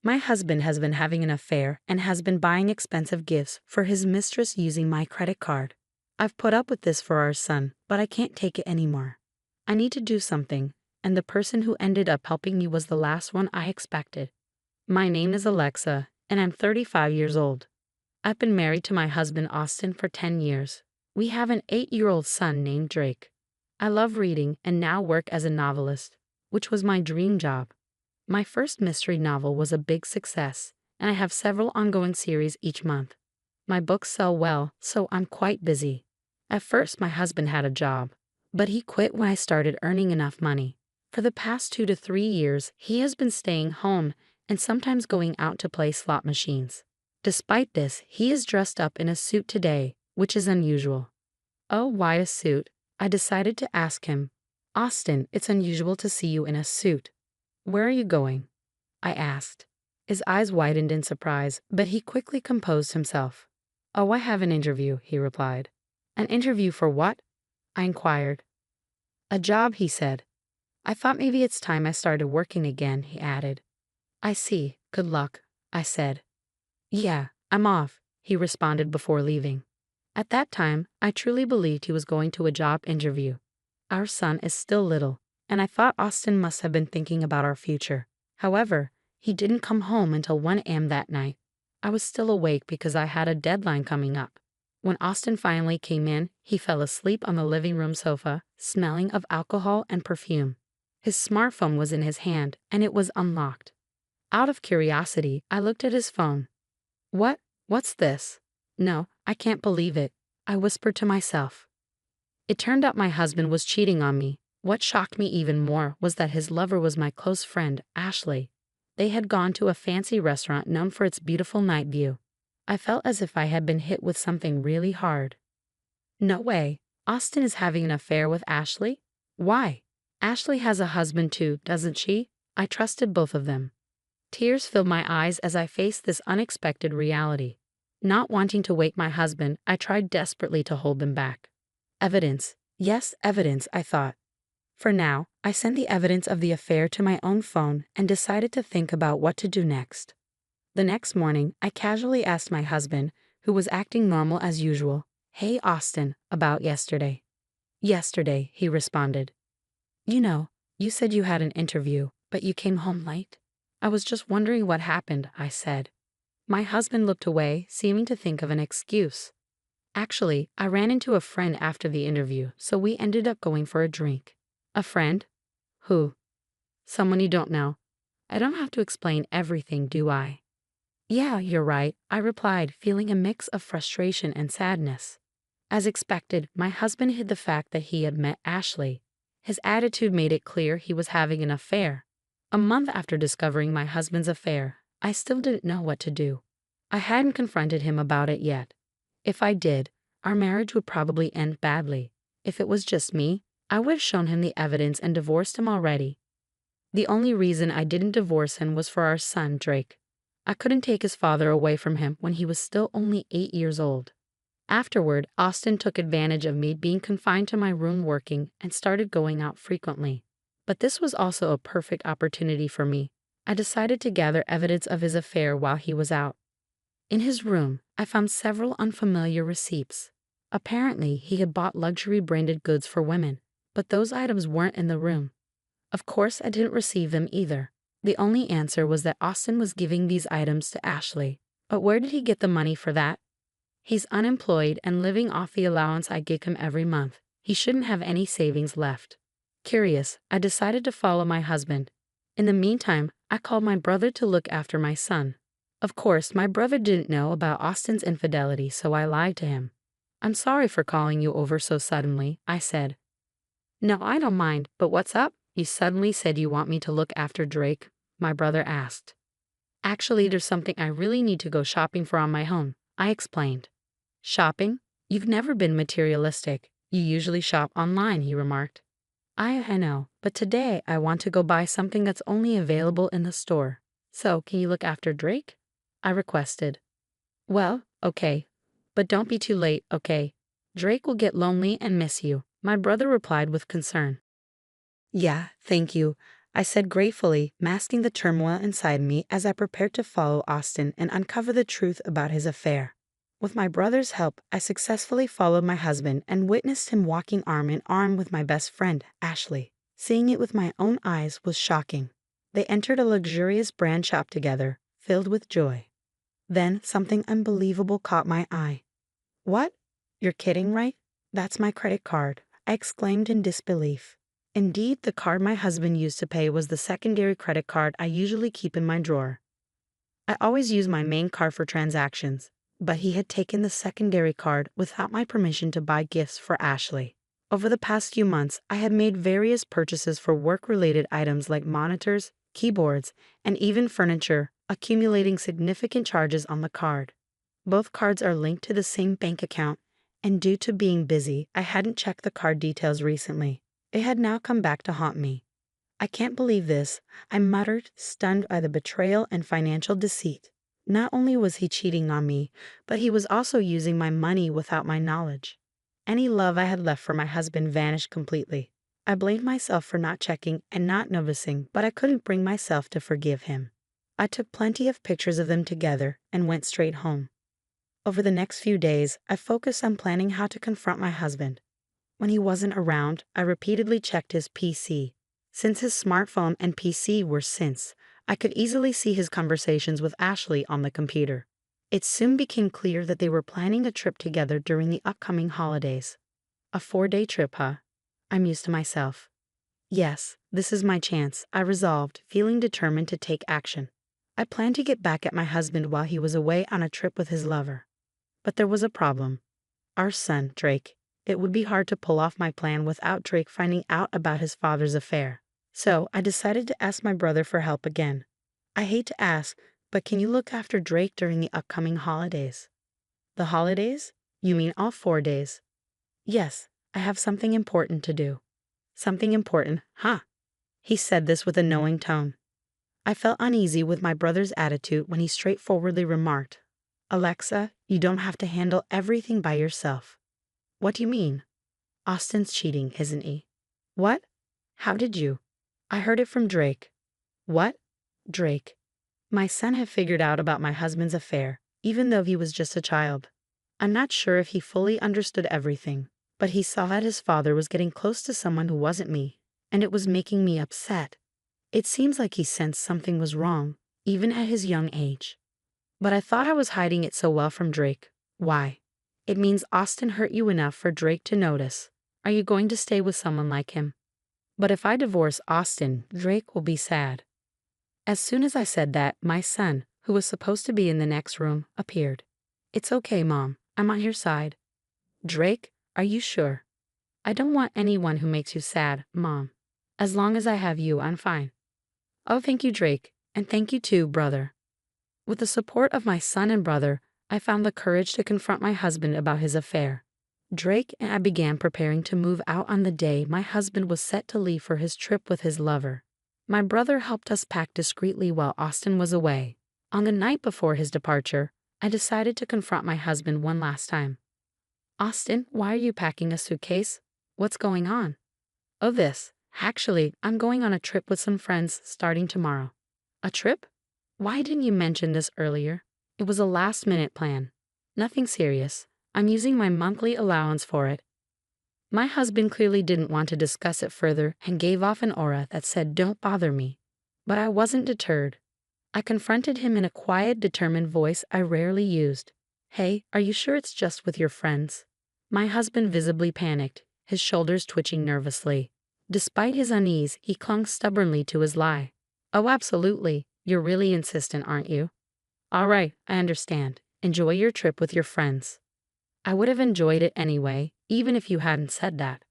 My husband has been having an affair and has been buying expensive gifts for his mistress using my credit card. I've put up with this for our son, but I can't take it anymore. I need to do something, and the person who ended up helping me was the last one I expected. My name is Alexa, and I'm 35 years old. I've been married to my husband Austin for 10 years. We have an 8-year-old son named Drake. I love reading and now work as a novelist, which was my dream job. My first mystery novel was a big success, and I have several ongoing series each month. My books sell well, so I'm quite busy. At first, my husband had a job, but he quit when I started earning enough money. For the past 2 to 3 years, he has been staying home and sometimes going out to play slot machines. Despite this, he is dressed up in a suit today, which is unusual. Oh, why a suit? I decided to ask him. Austin, it's unusual to see you in a suit. Where are you going? I asked. His eyes widened in surprise, but he quickly composed himself. Oh, I have an interview, he replied. An interview for what? I inquired. A job, he said. I thought maybe it's time I started working again, he added. I see. Good luck, I said. Yeah, I'm off, he responded before leaving. At that time, I truly believed he was going to a job interview. Our son is still little, and I thought Austin must have been thinking about our future. However, he didn't come home until 1 a.m. that night. I was still awake because I had a deadline coming up. When Austin finally came in, he fell asleep on the living room sofa, smelling of alcohol and perfume. His smartphone was in his hand, and it was unlocked. Out of curiosity, I looked at his phone. What's this? No, I can't believe it, I whispered to myself. It turned out my husband was cheating on me. What shocked me even more was that his lover was my close friend, Ashley. They had gone to a fancy restaurant known for its beautiful night view. I felt as if I had been hit with something really hard. No way, Austin is having an affair with Ashley? Why? Ashley has a husband too, doesn't she? I trusted both of them. Tears filled my eyes as I faced this unexpected reality. Not wanting to wake my husband, I tried desperately to hold them back. Evidence. Yes, evidence, I thought. For now, I sent the evidence of the affair to my own phone and decided to think about what to do next. The next morning, I casually asked my husband, who was acting normal as usual, "Hey, Austin, about yesterday." "Yesterday," he responded. You said you had an interview, but you came home late. I was just wondering what happened, I said. My husband looked away, seeming to think of an excuse. Actually, I ran into a friend after the interview, so we ended up going for a drink. A friend? Who? Someone you don't know. I don't have to explain everything, do I? Yeah, you're right, I replied, feeling a mix of frustration and sadness. As expected, my husband hid the fact that he had met Ashley. His attitude made it clear he was having an affair. A month after discovering my husband's affair, I still didn't know what to do. I hadn't confronted him about it yet. If I did, our marriage would probably end badly. If it was just me, I would have shown him the evidence and divorced him already. The only reason I didn't divorce him was for our son, Drake. I couldn't take his father away from him when he was still only 8 years old. Afterward, Austin took advantage of me being confined to my room working and started going out frequently. But this was also a perfect opportunity for me. I decided to gather evidence of his affair while he was out. In his room, I found several unfamiliar receipts. Apparently, he had bought luxury branded goods for women, but those items weren't in the room. Of course, I didn't receive them either. The only answer was that Austin was giving these items to Ashley. But where did he get the money for that? He's unemployed and living off the allowance I give him every month. He shouldn't have any savings left. Curious, I decided to follow my husband. In the meantime, I called my brother to look after my son. Of course, my brother didn't know about Austin's infidelity, so I lied to him. I'm sorry for calling you over so suddenly, I said. No, I don't mind, but what's up? You suddenly said you want me to look after Drake, my brother asked. Actually, there's something I really need to go shopping for on my own, I explained. Shopping? You've never been materialistic. You usually shop online, he remarked. I know, but today I want to go buy something that's only available in the store. So, can you look after Drake? I requested. Well, okay. But don't be too late, okay? Drake will get lonely and miss you, my brother replied with concern. Yeah, thank you. I said gratefully, masking the turmoil inside me as I prepared to follow Austin and uncover the truth about his affair. With my brother's help, I successfully followed my husband and witnessed him walking arm in arm with my best friend, Ashley. Seeing it with my own eyes was shocking. They entered a luxurious brand shop together, filled with joy. Then something unbelievable caught my eye. "What? You're kidding, right? That's my credit card," I exclaimed in disbelief. Indeed, the card my husband used to pay was the secondary credit card I usually keep in my drawer. I always use my main card for transactions, but he had taken the secondary card without my permission to buy gifts for Ashley. Over the past few months, I had made various purchases for work-related items like monitors, keyboards, and even furniture, accumulating significant charges on the card. Both cards are linked to the same bank account, and due to being busy, I hadn't checked the card details recently. It had now come back to haunt me. "I can't believe this," I muttered, stunned by the betrayal and financial deceit. Not only was he cheating on me, but he was also using my money without my knowledge. Any love I had left for my husband vanished completely. I blamed myself for not checking and not noticing, but I couldn't bring myself to forgive him. I took plenty of pictures of them together and went straight home. Over the next few days, I focused on planning how to confront my husband. When he wasn't around, I repeatedly checked his PC. Since his smartphone and PC were synced, I could easily see his conversations with Ashley on the computer. It soon became clear that they were planning a trip together during the upcoming holidays. A 4-day trip, huh? I mused to myself. Yes, this is my chance, I resolved, feeling determined to take action. I planned to get back at my husband while he was away on a trip with his lover. But there was a problem. Our son, Drake. It would be hard to pull off my plan without Drake finding out about his father's affair. So I decided to ask my brother for help again. "I hate to ask, but can you look after Drake during the upcoming holidays?" "The holidays? You mean all 4 days?" "Yes, I have something important to do." "Something important, huh?" He said this with a knowing tone. I felt uneasy with my brother's attitude when he straightforwardly remarked, "Alexa, you don't have to handle everything by yourself." "What do you mean?" "Austin's cheating, isn't he?" "What? How did you?" "I heard it from Drake." "What? Drake?" My son had figured out about my husband's affair, even though he was just a child. I'm not sure if he fully understood everything, but he saw that his father was getting close to someone who wasn't me, and it was making me upset. It seems like he sensed something was wrong, even at his young age. But I thought I was hiding it so well from Drake. Why? It means Austin hurt you enough for Drake to notice. Are you going to stay with someone like him? But if I divorce Austin, Drake will be sad. As soon as I said that, my son, who was supposed to be in the next room, appeared. "It's okay, Mom. I'm on your side." "Drake, are you sure?" "I don't want anyone who makes you sad, Mom. As long as I have you, I'm fine." "Oh, thank you, Drake. And thank you too, brother." With the support of my son and brother, I found the courage to confront my husband about his affair. Drake and I began preparing to move out on the day my husband was set to leave for his trip with his lover. My brother helped us pack discreetly while Austin was away. On the night before his departure, I decided to confront my husband one last time. "Austin, why are you packing a suitcase? What's going on?" "Oh, this. Actually, I'm going on a trip with some friends starting tomorrow." "A trip? Why didn't you mention this earlier?" "It was a last-minute plan. Nothing serious. I'm using my monthly allowance for it." My husband clearly didn't want to discuss it further and gave off an aura that said, "Don't bother me." But I wasn't deterred. I confronted him in a quiet, determined voice I rarely used. "Hey, are you sure it's just with your friends?" My husband visibly panicked, his shoulders twitching nervously. Despite his unease, he clung stubbornly to his lie. "Oh, absolutely. You're really insistent, aren't you?" "All right, I understand. Enjoy your trip with your friends." I would have enjoyed it anyway, even if you hadn't said that.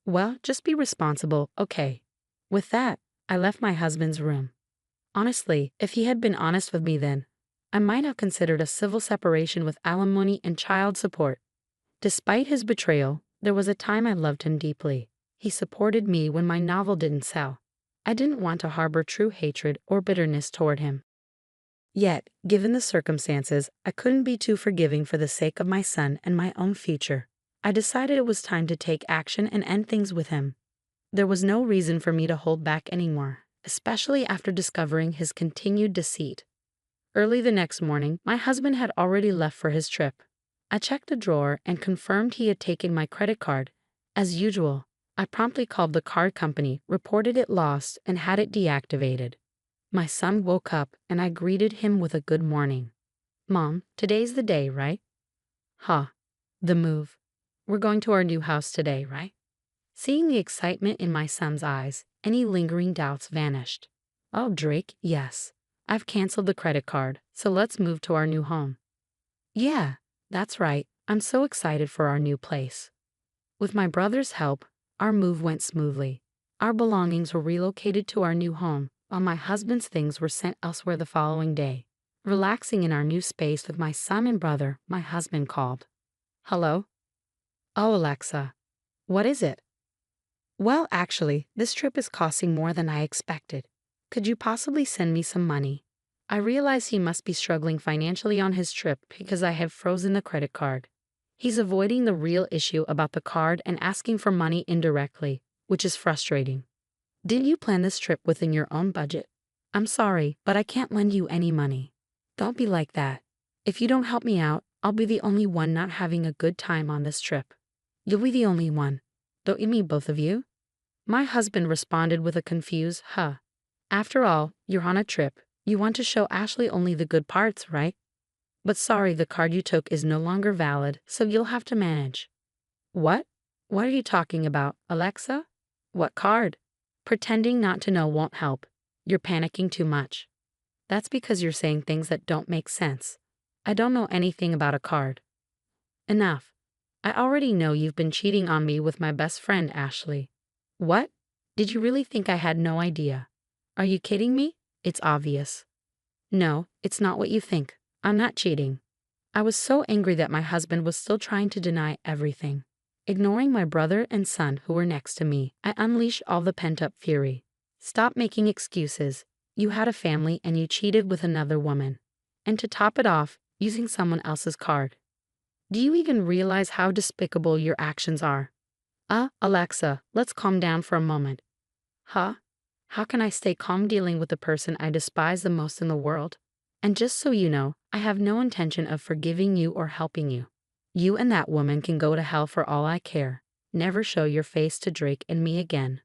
"Well, just be responsible, okay." With that, I left my husband's room. Honestly, if he had been honest with me then, I might have considered a civil separation with alimony and child support. Despite his betrayal, there was a time I loved him deeply. He supported me when my novel didn't sell. I didn't want to harbor true hatred or bitterness toward him. Yet, given the circumstances, I couldn't be too forgiving for the sake of my son and my own future. I decided it was time to take action and end things with him. There was no reason for me to hold back anymore, especially after discovering his continued deceit. Early the next morning, my husband had already left for his trip. I checked a drawer and confirmed he had taken my credit card. As usual, I promptly called the card company, reported it lost, and had it deactivated. My son woke up and I greeted him with a good morning. Mom, today's the day, right? Huh. The move. We're going to our new house today, right? Seeing the excitement in my son's eyes, any lingering doubts vanished. Oh, Drake, yes. I've canceled the credit card, so let's move to our new home. Yeah, that's right. I'm so excited for our new place. With my brother's help, our move went smoothly. Our belongings were relocated to our new home, while my husband's things were sent elsewhere the following day. Relaxing in our new space with my son and brother, my husband called. Hello? Oh, Alexa. What is it? Well, actually, this trip is costing more than I expected. Could you possibly send me some money? I realize he must be struggling financially on his trip because I have frozen the credit card. He's avoiding the real issue about the card and asking for money indirectly, which is frustrating. Didn't you plan this trip within your own budget? I'm sorry, but I can't lend you any money. Don't be like that. If you don't help me out, I'll be the only one not having a good time on this trip. You'll be the only one. Don't you mean both of you? My husband responded with a confused, huh. After all, you're on a trip. You want to show Ashley only the good parts, right? But sorry, the card you took is no longer valid, so you'll have to manage. What? What are you talking about, Alexa? What card? Pretending not to know won't help. You're panicking too much. That's because you're saying things that don't make sense. I don't know anything about a card. Enough. I already know you've been cheating on me with my best friend, Ashley. What? Did you really think I had no idea? Are you kidding me? It's obvious. No, it's not what you think. I'm not cheating. I was so angry that my husband was still trying to deny everything. Ignoring my brother and son who were next to me, I unleashed all the pent-up fury. Stop making excuses. You had a family and you cheated with another woman. And to top it off, using someone else's card. Do you even realize how despicable your actions are? Alexa, let's calm down for a moment. Huh? How can I stay calm dealing with the person I despise the most in the world? And just so you know, I have no intention of forgiving you or helping you. You and that woman can go to hell for all I care. Never show your face to Drake and me again.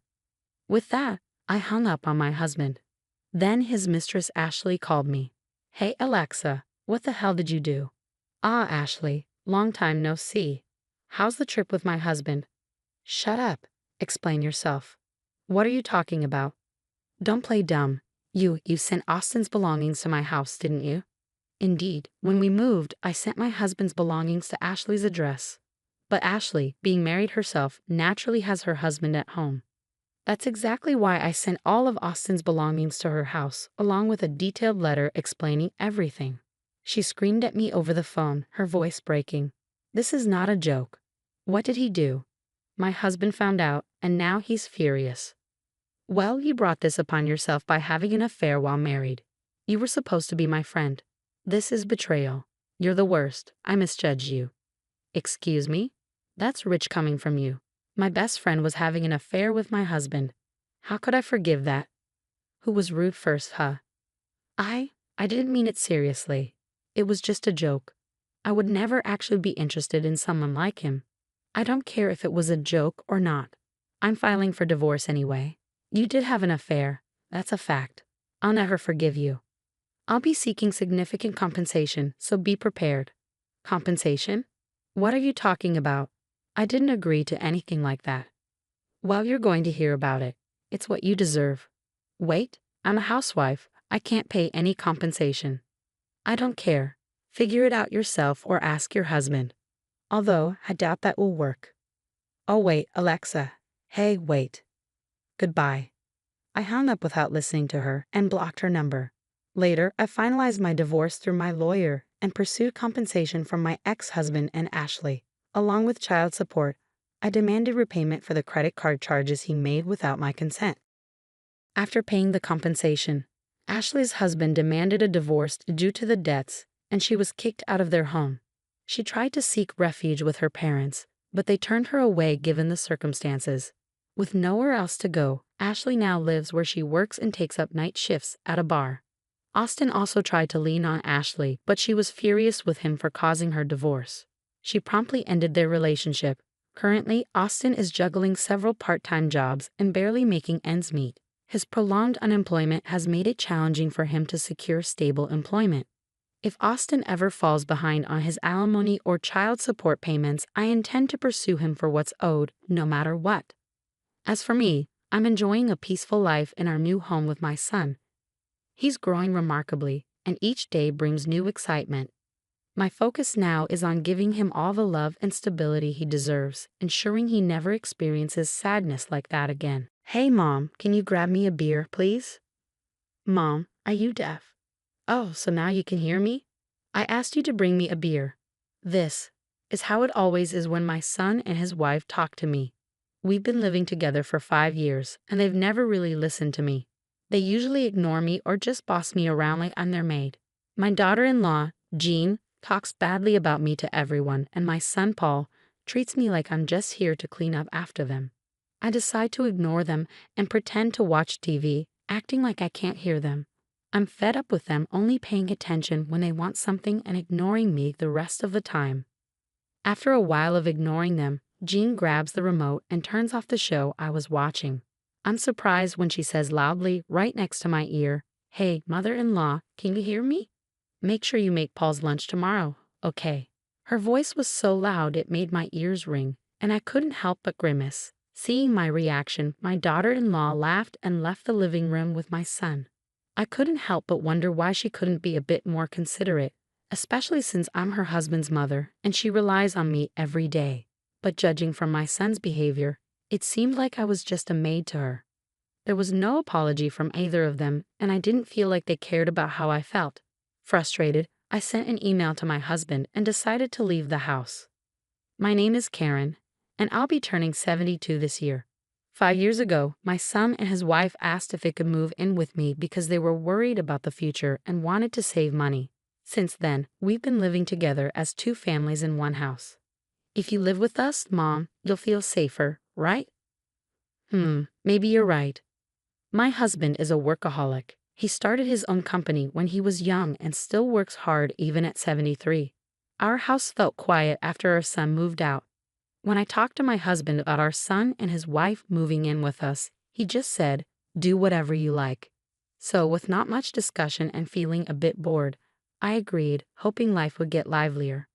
With that, I hung up on my husband. Then his mistress Ashley called me. Hey Alexa, what the hell did you do? Ashley, long time no see. How's the trip with my husband? Shut up. Explain yourself. What are you talking about? Don't play dumb. You sent Austin's belongings to my house, didn't you? Indeed, when we moved, I sent my husband's belongings to Ashley's address. But Ashley, being married herself, naturally has her husband at home. That's exactly why I sent all of Austin's belongings to her house, along with a detailed letter explaining everything. She screamed at me over the phone, her voice breaking. This is not a joke. What did he do? My husband found out, and now he's furious. Well, you brought this upon yourself by having an affair while married. You were supposed to be my friend. This is betrayal. You're the worst. I misjudged you. Excuse me? That's rich coming from you. My best friend was having an affair with my husband. How could I forgive that? Who was rude first, huh? I didn't mean it seriously. It was just a joke. I would never actually be interested in someone like him. I don't care if it was a joke or not. I'm filing for divorce anyway. You did have an affair. That's a fact. I'll never forgive you. I'll be seeking significant compensation, so be prepared. Compensation? What are you talking about? I didn't agree to anything like that. Well, you're going to hear about it. It's what you deserve. Wait, I'm a housewife. I can't pay any compensation. I don't care. Figure it out yourself or ask your husband. Although, I doubt that will work. Oh wait, Alexa. Hey, wait. Goodbye. I hung up without listening to her and blocked her number. Later, I finalized my divorce through my lawyer and pursued compensation from my ex-husband and Ashley. Along with child support, I demanded repayment for the credit card charges he made without my consent. After paying the compensation, Ashley's husband demanded a divorce due to the debts, and she was kicked out of their home. She tried to seek refuge with her parents, but they turned her away given the circumstances. With nowhere else to go, Ashley now lives where she works and takes up night shifts at a bar. Austin also tried to lean on Ashley, but she was furious with him for causing her divorce. She promptly ended their relationship. Currently, Austin is juggling several part-time jobs and barely making ends meet. His prolonged unemployment has made it challenging for him to secure stable employment. If Austin ever falls behind on his alimony or child support payments, I intend to pursue him for what's owed, no matter what. As for me, I'm enjoying a peaceful life in our new home with my son. He's growing remarkably, and each day brings new excitement. My focus now is on giving him all the love and stability he deserves, ensuring he never experiences sadness like that again. Hey Mom, can you grab me a beer, please? Mom, are you deaf? Oh, so now you can hear me? I asked you to bring me a beer. This is how it always is when my son and his wife talk to me. We've been living together for 5 years, and they've never really listened to me. They usually ignore me or just boss me around like I'm their maid. My daughter-in-law, Jean, talks badly about me to everyone, and my son Paul treats me like I'm just here to clean up after them. I decide to ignore them and pretend to watch TV, acting like I can't hear them. I'm fed up with them only paying attention when they want something and ignoring me the rest of the time. After a while of ignoring them, Jean grabs the remote and turns off the show I was watching. I'm surprised when she says loudly, right next to my ear, "Hey, mother-in-law, can you hear me? Make sure you make Paul's lunch tomorrow, okay?" Her voice was so loud it made my ears ring, and I couldn't help but grimace. Seeing my reaction, my daughter-in-law laughed and left the living room with my son. I couldn't help but wonder why she couldn't be a bit more considerate, especially since I'm her husband's mother and she relies on me every day. But judging from my son's behavior, it seemed like I was just a maid to her. There was no apology from either of them, and I didn't feel like they cared about how I felt. Frustrated, I sent an email to my husband and decided to leave the house. My name is Karen, and I'll be turning 72 this year. 5 years ago, my son and his wife asked if they could move in with me because they were worried about the future and wanted to save money. Since then, we've been living together as 2 families in one house. If you live with us, Mom, you'll feel safer, right? Maybe you're right. My husband is a workaholic. He started his own company when he was young and still works hard even at 73. Our house felt quiet after our son moved out. When I talked to my husband about our son and his wife moving in with us, he just said, "Do whatever you like." So, with not much discussion and feeling a bit bored, I agreed, hoping life would get livelier.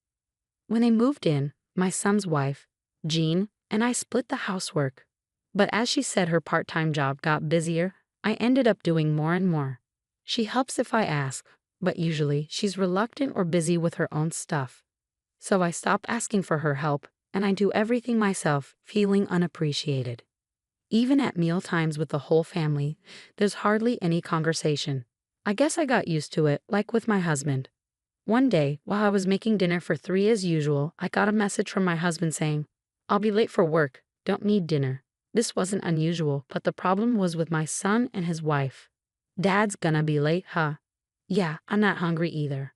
When they moved in, my son's wife, Jean, and I split the housework. But as she said her part-time job got busier, I ended up doing more and more. She helps if I ask, but usually she's reluctant or busy with her own stuff. So I stopped asking for her help, and I do everything myself, feeling unappreciated. Even at meal times with the whole family, there's hardly any conversation. I guess I got used to it, like with my husband. One day, while I was making dinner for 3 as usual, I got a message from my husband saying, "I'll be late for work, don't need dinner." This wasn't unusual, but the problem was with my son and his wife. "Dad's gonna be late, huh?" "Yeah, I'm not hungry either."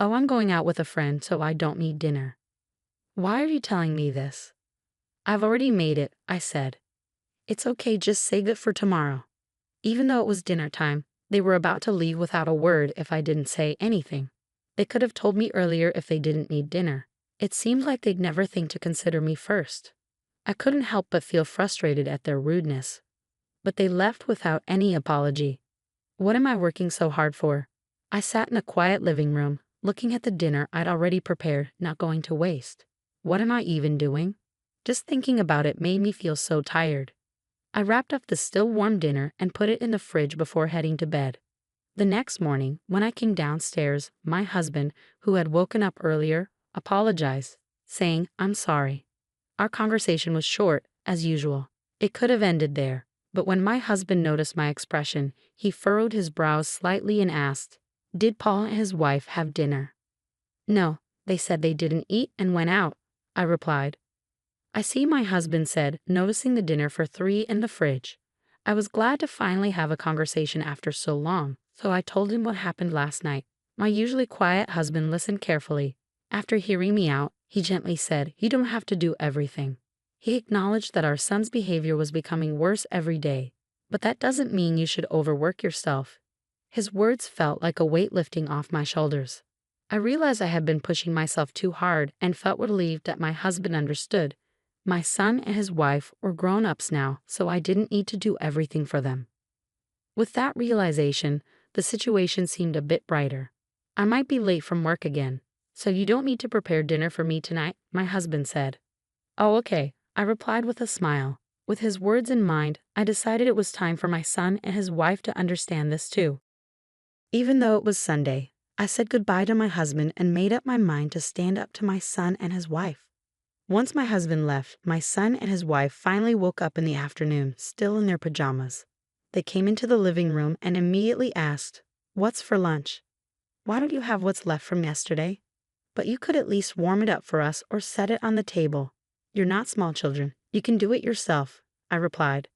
"Oh, I'm going out with a friend, so I don't need dinner." "Why are you telling me this?" "I've already made it," I said. "It's okay, just save it for tomorrow." Even though it was dinner time, they were about to leave without a word if I didn't say anything. They could have told me earlier if they didn't need dinner. It seemed like they'd never think to consider me first. I couldn't help but feel frustrated at their rudeness. But they left without any apology. What am I working so hard for? I sat in a quiet living room, looking at the dinner I'd already prepared, not going to waste. What am I even doing? Just thinking about it made me feel so tired. I wrapped up the still warm dinner and put it in the fridge before heading to bed. The next morning, when I came downstairs, my husband, who had woken up earlier, apologized, saying, "I'm sorry." Our conversation was short, as usual. It could have ended there, but when my husband noticed my expression, he furrowed his brows slightly and asked, "Did Paul and his wife have dinner?" "No, they said they didn't eat and went out," I replied. "I see," my husband said, noticing the dinner for 3 in the fridge. I was glad to finally have a conversation after so long, so I told him what happened last night. My usually quiet husband listened carefully. After hearing me out, he gently said, "You don't have to do everything." He acknowledged that our son's behavior was becoming worse every day, but that doesn't mean you should overwork yourself. His words felt like a weight lifting off my shoulders. I realized I had been pushing myself too hard and felt relieved that my husband understood. My son and his wife were grown-ups now, so I didn't need to do everything for them. With that realization, the situation seemed a bit brighter. I might be late from work again, so you don't need to prepare dinner for me tonight, my husband said. Oh, okay, I replied with a smile. With his words in mind, I decided it was time for my son and his wife to understand this too. Even though it was Sunday, I said goodbye to my husband and made up my mind to stand up to my son and his wife. Once my husband left, my son and his wife finally woke up in the afternoon, still in their pajamas. They came into the living room and immediately asked, "What's for lunch? Why don't you have what's left from yesterday? But you could at least warm it up for us or set it on the table. You're not small children. You can do it yourself," I replied.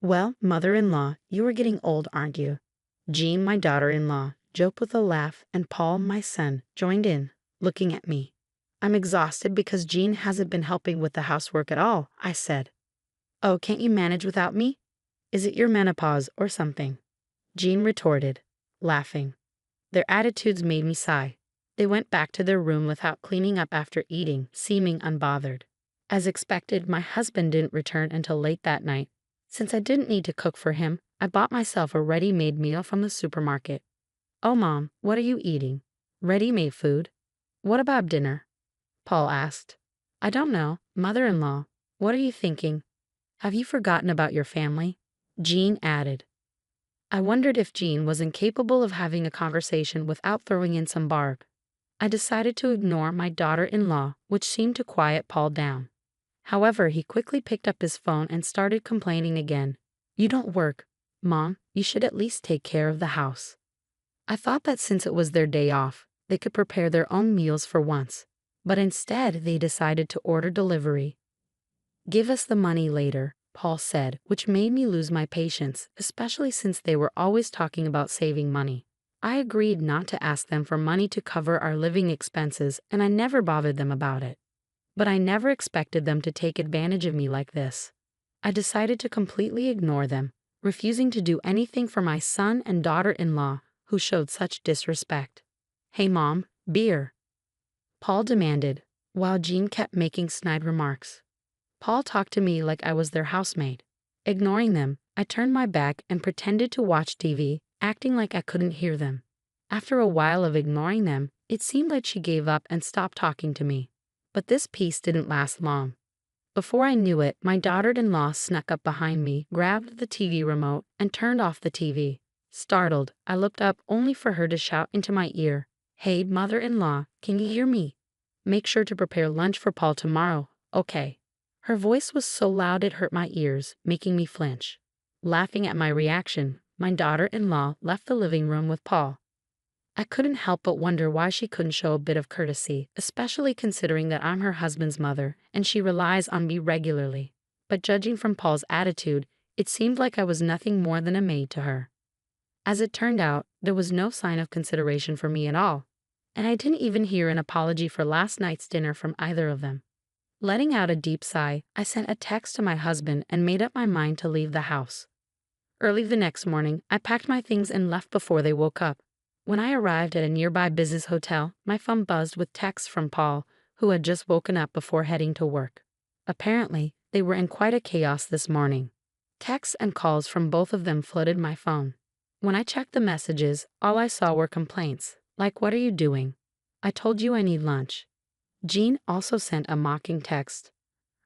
"Well, mother-in-law, you are getting old, aren't you?" Jean, my daughter-in-law, joked with a laugh, and Paul, my son, joined in, looking at me. "I'm exhausted because Jean hasn't been helping with the housework at all," I said. "Oh, can't you manage without me? Is it your menopause or something?" Jean retorted, laughing. Their attitudes made me sigh. They went back to their room without cleaning up after eating, seeming unbothered. As expected, my husband didn't return until late that night. Since I didn't need to cook for him, I bought myself a ready-made meal from the supermarket. "Oh, Mom, what are you eating? Ready-made food? What about dinner?" Paul asked. "I don't know, mother-in-law. What are you thinking? Have you forgotten about your family?" Jean added. I wondered if Jean was incapable of having a conversation without throwing in some barb. I decided to ignore my daughter-in-law, which seemed to quiet Paul down. However, he quickly picked up his phone and started complaining again. "You don't work. Mom, you should at least take care of the house." I thought that since it was their day off, they could prepare their own meals for once. But instead, they decided to order delivery. "Give us the money later," Paul said, which made me lose my patience, especially since they were always talking about saving money. I agreed not to ask them for money to cover our living expenses, and I never bothered them about it. But I never expected them to take advantage of me like this. I decided to completely ignore them, refusing to do anything for my son and daughter-in-law, who showed such disrespect. "Hey, Mom, beer," Paul demanded, while Jean kept making snide remarks. Paul talked to me like I was their housemaid. Ignoring them, I turned my back and pretended to watch TV, acting like I couldn't hear them. After a while of ignoring them, it seemed like she gave up and stopped talking to me. But this peace didn't last long. Before I knew it, my daughter-in-law snuck up behind me, grabbed the TV remote, and turned off the TV. Startled, I looked up only for her to shout into my ear, "Hey, mother-in-law, can you hear me? Make sure to prepare lunch for Paul tomorrow, okay?" Her voice was so loud it hurt my ears, making me flinch. Laughing at my reaction, my daughter-in-law left the living room with Paul. I couldn't help but wonder why she couldn't show a bit of courtesy, especially considering that I'm her husband's mother and she relies on me regularly. But judging from Paul's attitude, it seemed like I was nothing more than a maid to her. As it turned out, there was no sign of consideration for me at all, and I didn't even hear an apology for last night's dinner from either of them. Letting out a deep sigh, I sent a text to my husband and made up my mind to leave the house. Early the next morning, I packed my things and left before they woke up. When I arrived at a nearby business hotel, my phone buzzed with texts from Paul, who had just woken up before heading to work. Apparently, they were in quite a chaos this morning. Texts and calls from both of them flooded my phone. When I checked the messages, all I saw were complaints, like, "What are you doing? I told you I need lunch." Jean also sent a mocking text.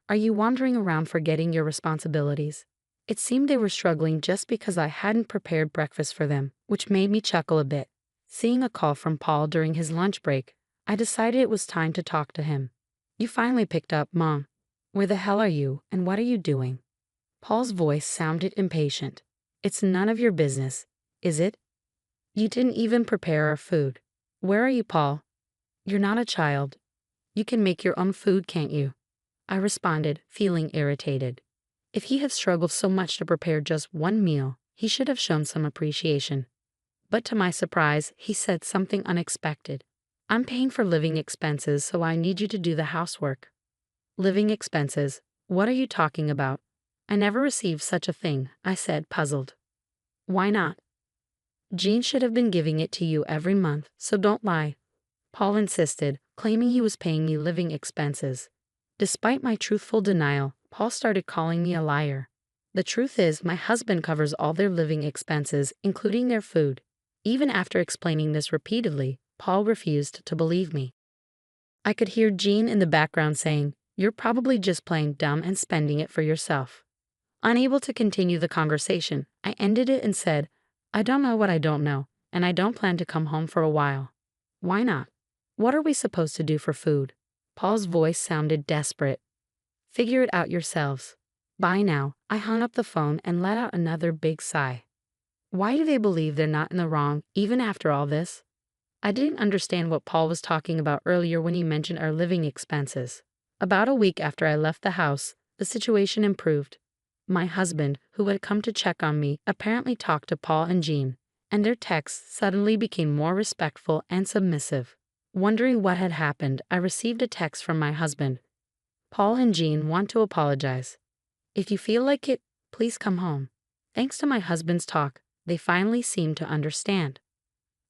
"Are you wandering around forgetting your responsibilities?" It seemed they were struggling just because I hadn't prepared breakfast for them, which made me chuckle a bit. Seeing a call from Paul during his lunch break, I decided it was time to talk to him. "You finally picked up, Mom. Where the hell are you, and what are you doing?" Paul's voice sounded impatient. "It's none of your business, is it? You didn't even prepare our food. Where are you, Paul? You're not a child. You can make your own food, can't you?" I responded, feeling irritated. If he had struggled so much to prepare just one meal, he should have shown some appreciation. But to my surprise, he said something unexpected. "I'm paying for living expenses, so I need you to do the housework." Living expenses? What are you talking about? I never received such a thing, I said, puzzled. Why not? Jean should have been giving it to you every month, so don't lie. Paul insisted, claiming he was paying me living expenses. Despite my truthful denial, Paul started calling me a liar. The truth is, my husband covers all their living expenses, including their food. Even after explaining this repeatedly, Paul refused to believe me. I could hear Jean in the background saying, "You're probably just playing dumb and spending it for yourself." Unable to continue the conversation, I ended it and said, "I don't know what I don't know, and I don't plan to come home for a while." "Why not? What are we supposed to do for food?" Paul's voice sounded desperate. "Figure it out yourselves." By now, I hung up the phone and let out another big sigh. Why do they believe they're not in the wrong, even after all this? I didn't understand what Paul was talking about earlier when he mentioned our living expenses. About a week after I left the house, the situation improved. My husband, who had come to check on me, apparently talked to Paul and Jean, and their texts suddenly became more respectful and submissive. Wondering what had happened, I received a text from my husband. "Paul and Jean want to apologize. If you feel like it, please come home." Thanks to my husband's talk, they finally seemed to understand.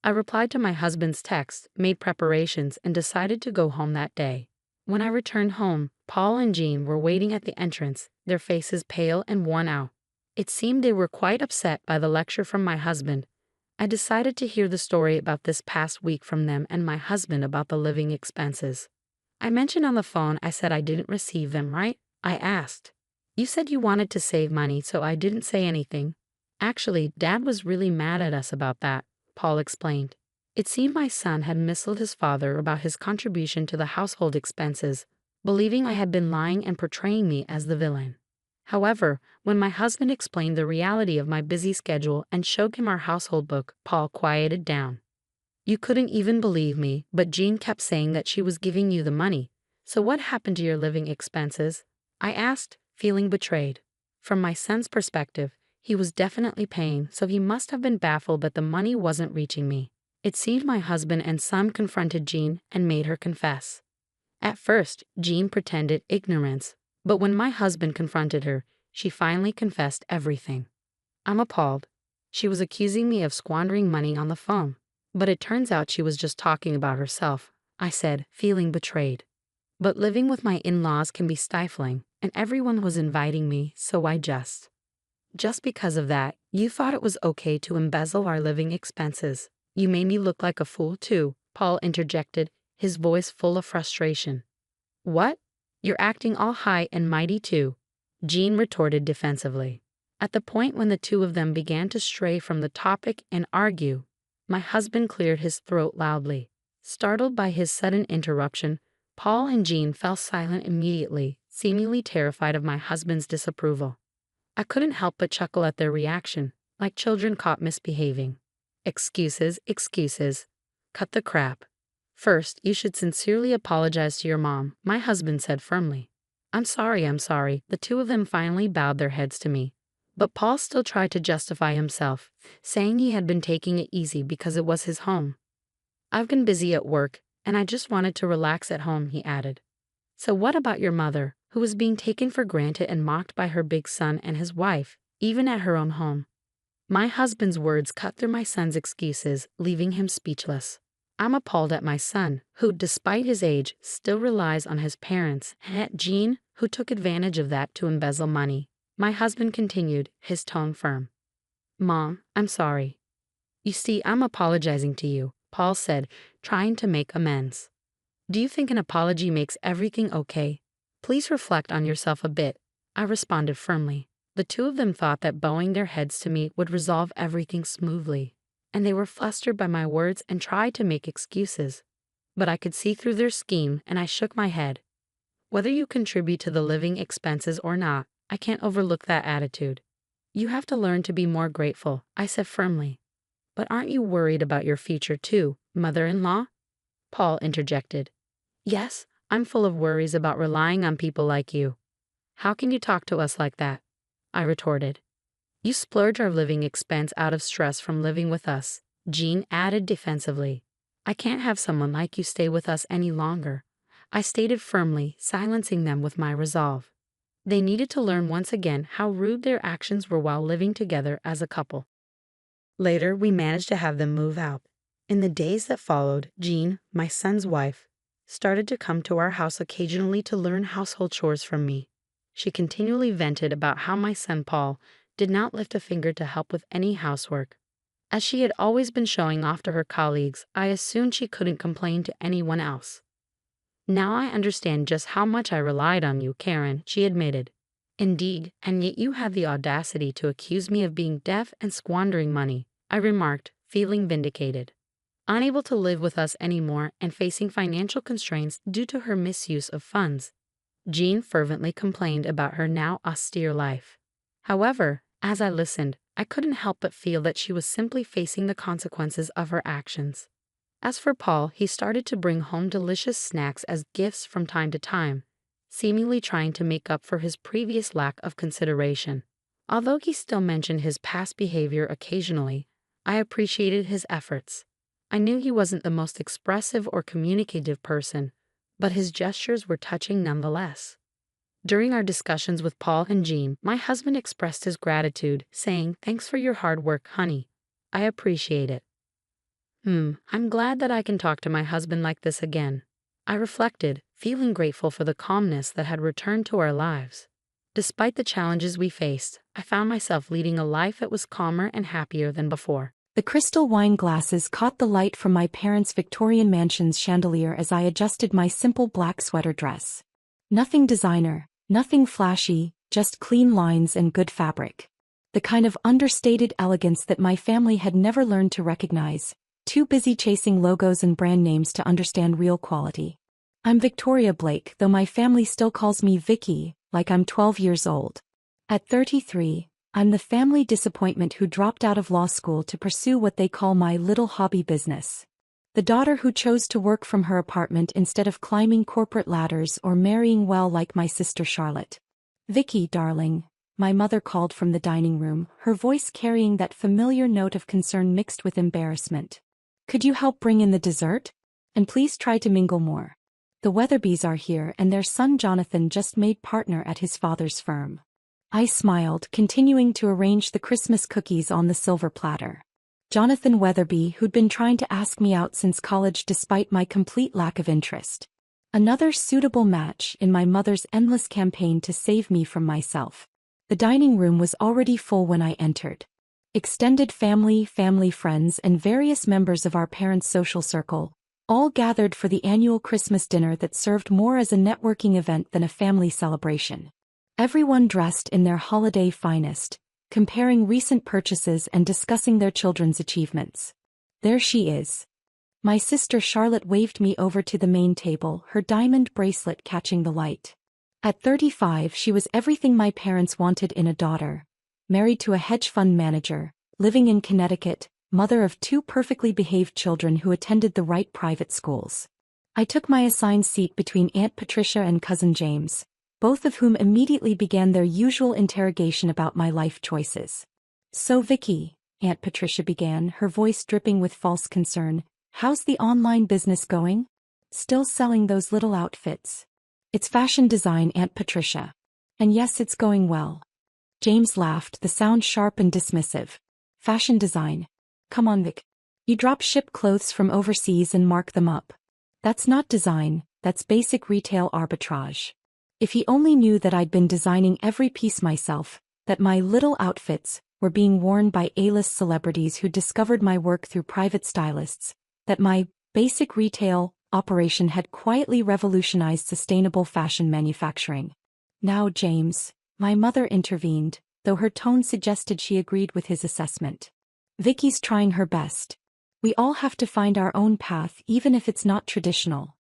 I replied to my husband's text, made preparations, and decided to go home that day. When I returned home, Paul and Jean were waiting at the entrance, their faces pale and worn out. It seemed they were quite upset by the lecture from my husband. I decided to hear the story about this past week from them and my husband about the living expenses. I mentioned on the phone I said I didn't receive them, right? I asked. "You said you wanted to save money, so I didn't say anything." "Actually, Dad was really mad at us about that," Paul explained. It seemed my son had misled his father about his contribution to the household expenses, believing I had been lying and portraying me as the villain. However, when my husband explained the reality of my busy schedule and showed him our household book, Paul quieted down. "You couldn't even believe me, but Jean kept saying that she was giving you the money. So what happened to your living expenses?" I asked, feeling betrayed. From my son's perspective, he was definitely paying, so he must have been baffled that the money wasn't reaching me. It seemed my husband and son confronted Jean and made her confess. At first, Jean pretended ignorance, but when my husband confronted her, she finally confessed everything. I'm appalled. She was accusing me of squandering money on the phone, but it turns out she was just talking about herself, I said, feeling betrayed. But living with my in-laws can be stifling, and everyone was inviting me, so I just because of that, you thought it was okay to embezzle our living expenses. You made me look like a fool too, Paul interjected, his voice full of frustration. What? You're acting all high and mighty too, Jean retorted defensively. At the point when the two of them began to stray from the topic and argue, my husband cleared his throat loudly. Startled by his sudden interruption, Paul and Jean fell silent immediately, seemingly terrified of my husband's disapproval. I couldn't help but chuckle at their reaction, like children caught misbehaving. Excuses, excuses. Cut the crap. First, you should sincerely apologize to your mom, my husband said firmly. I'm sorry. The two of them finally bowed their heads to me. But Paul still tried to justify himself, saying he had been taking it easy because it was his home. I've been busy at work, and I just wanted to relax at home, he added. So what about your mother, who was being taken for granted and mocked by her big son and his wife, even at her own home? My husband's words cut through my son's excuses, leaving him speechless. I'm appalled at my son, who, despite his age, still relies on his parents, and at Jean, who took advantage of that to embezzle money. My husband continued, his tone firm. Mom, I'm sorry. You see, I'm apologizing to you, Paul said, trying to make amends. Do you think an apology makes everything okay? Please reflect on yourself a bit, I responded firmly. The two of them thought that bowing their heads to me would resolve everything smoothly, and they were flustered by my words and tried to make excuses. But I could see through their scheme, and I shook my head. Whether you contribute to the living expenses or not, I can't overlook that attitude. You have to learn to be more grateful, I said firmly. But aren't you worried about your future too, mother-in-law? Paul interjected. Yes, I'm full of worries about relying on people like you. How can you talk to us like that? I retorted. You splurge our living expense out of stress from living with us, Jean added defensively. I can't have someone like you stay with us any longer, I stated firmly, silencing them with my resolve. They needed to learn once again how rude their actions were while living together as a couple. Later, we managed to have them move out. In the days that followed, Jean, my son's wife, started to come to our house occasionally to learn household chores from me. She continually vented about how my son Paul did not lift a finger to help with any housework. As she had always been showing off to her colleagues, I assumed she couldn't complain to anyone else. Now I understand just how much I relied on you, Karen, she admitted. Indeed, and yet you had the audacity to accuse me of being deaf and squandering money, I remarked, feeling vindicated. Unable to live with us anymore and facing financial constraints due to her misuse of funds, Jean fervently complained about her now austere life. However, as I listened, I couldn't help but feel that she was simply facing the consequences of her actions. As for Paul, he started to bring home delicious snacks as gifts from time to time, seemingly trying to make up for his previous lack of consideration. Although he still mentioned his past behavior occasionally, I appreciated his efforts. I knew he wasn't the most expressive or communicative person, but his gestures were touching nonetheless. During our discussions with Paul and Jean, my husband expressed his gratitude, saying, "Thanks for your hard work, honey. I appreciate it." I'm glad that I can talk to my husband like this again. I reflected, feeling grateful for the calmness that had returned to our lives. Despite the challenges we faced, I found myself leading a life that was calmer and happier than before. The crystal wine glasses caught the light from my parents' Victorian mansion's chandelier as I adjusted my simple black sweater dress. Nothing designer, nothing flashy, just clean lines and good fabric. The kind of understated elegance that my family had never learned to recognize, too busy chasing logos and brand names to understand real quality. I'm Victoria Blake, though my family still calls me Vicky, like I'm 12 years old. At 33, I'm the family disappointment who dropped out of law school to pursue what they call my little hobby business. The daughter who chose to work from her apartment instead of climbing corporate ladders or marrying well like my sister Charlotte. "Vicky, darling," my mother called from the dining room, her voice carrying that familiar note of concern mixed with embarrassment. "Could you help bring in the dessert? And please try to mingle more. The Weatherbys are here and their son Jonathan just made partner at his father's firm." I smiled, continuing to arrange the Christmas cookies on the silver platter. Jonathan Weatherby, who'd been trying to ask me out since college despite my complete lack of interest. Another suitable match in my mother's endless campaign to save me from myself. The dining room was already full when I entered. Extended family, family friends, and various members of our parents' social circle, all gathered for the annual Christmas dinner that served more as a networking event than a family celebration. Everyone dressed in their holiday finest, comparing recent purchases and discussing their children's achievements. There she is. My sister Charlotte waved me over to the main table, her diamond bracelet catching the light. At 35, she was everything my parents wanted in a daughter. Married to a hedge fund manager, living in Connecticut, mother of 2 perfectly behaved children who attended the right private schools. I took my assigned seat between Aunt Patricia and Cousin James, both of whom immediately began their usual interrogation about my life choices. "So Vicky," Aunt Patricia began, her voice dripping with false concern, "how's the online business going? Still selling those little outfits?" "It's fashion design, Aunt Patricia. And yes, it's going well." James laughed, the sound sharp and dismissive. "Fashion design? Come on, Vic. You drop ship clothes from overseas and mark them up. That's not design, that's basic retail arbitrage." If he only knew that I'd been designing every piece myself, that my little outfits were being worn by A-list celebrities who discovered my work through private stylists, that my basic retail operation had quietly revolutionized sustainable fashion manufacturing. "Now, James," my mother intervened, though her tone suggested she agreed with his assessment. "Vicky's trying her best. We all have to find our own path even if it's not traditional."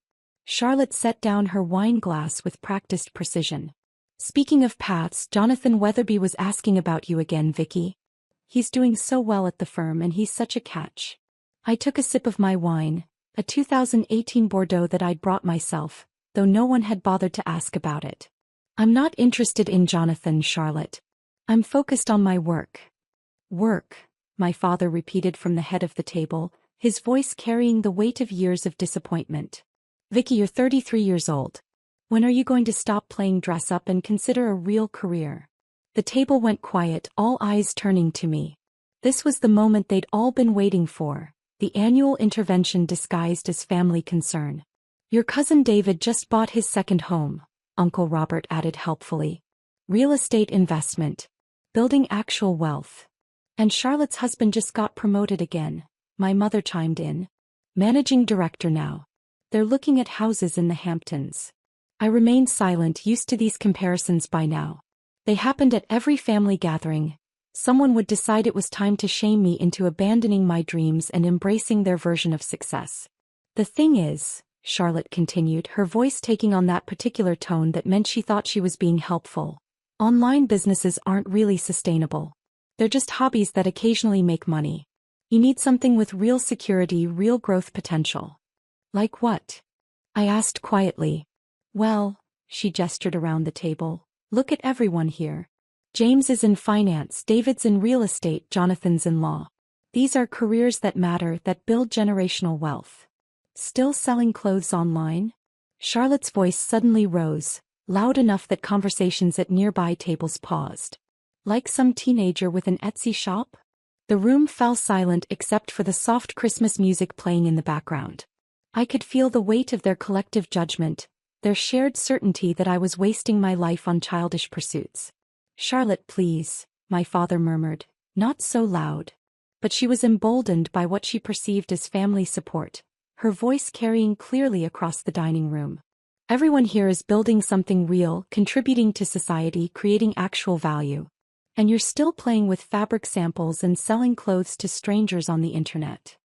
Charlotte set down her wine glass with practiced precision. "Speaking of paths, Jonathan Weatherby was asking about you again, Vicky. He's doing so well at the firm and he's such a catch." I took a sip of my wine, a 2018 Bordeaux that I'd brought myself, though no one had bothered to ask about it. "I'm not interested in Jonathan, Charlotte. I'm focused on my work." "Work," my father repeated from the head of the table, his voice carrying the weight of years of disappointment. "Vicky, you're 33 years old. When are you going to stop playing dress up and consider a real career? The table went quiet, all eyes turning to me. This was the moment they'd all been waiting for, the annual intervention disguised as family concern. Your cousin David just bought his second home, Uncle Robert added helpfully. Real estate investment. Building actual wealth. And Charlotte's husband just got promoted again, my mother chimed in. Managing director now. They're looking at houses in the Hamptons. I remained silent, used to these comparisons by now. They happened at every family gathering. Someone would decide it was time to shame me into abandoning my dreams and embracing their version of success. The thing is, Charlotte continued, her voice taking on that particular tone that meant she thought she was being helpful. Online businesses aren't really sustainable. They're just hobbies that occasionally make money. You need something with real security, real growth potential. Like what? I asked quietly. Well, she gestured around the table. Look at everyone here. James is in finance, David's in real estate, Jonathan's in law. These are careers that matter, that build generational wealth. Still selling clothes online? Charlotte's voice suddenly rose, loud enough that conversations at nearby tables paused. Like some teenager with an Etsy shop? The room fell silent except for the soft Christmas music playing in the background. I could feel the weight of their collective judgment, their shared certainty that I was wasting my life on childish pursuits. Charlotte, please, my father murmured, not so loud. But she was emboldened by what she perceived as family support, her voice carrying clearly across the dining room. Everyone here is building something real, contributing to society, creating actual value. And you're still playing with fabric samples and selling clothes to strangers on the internet.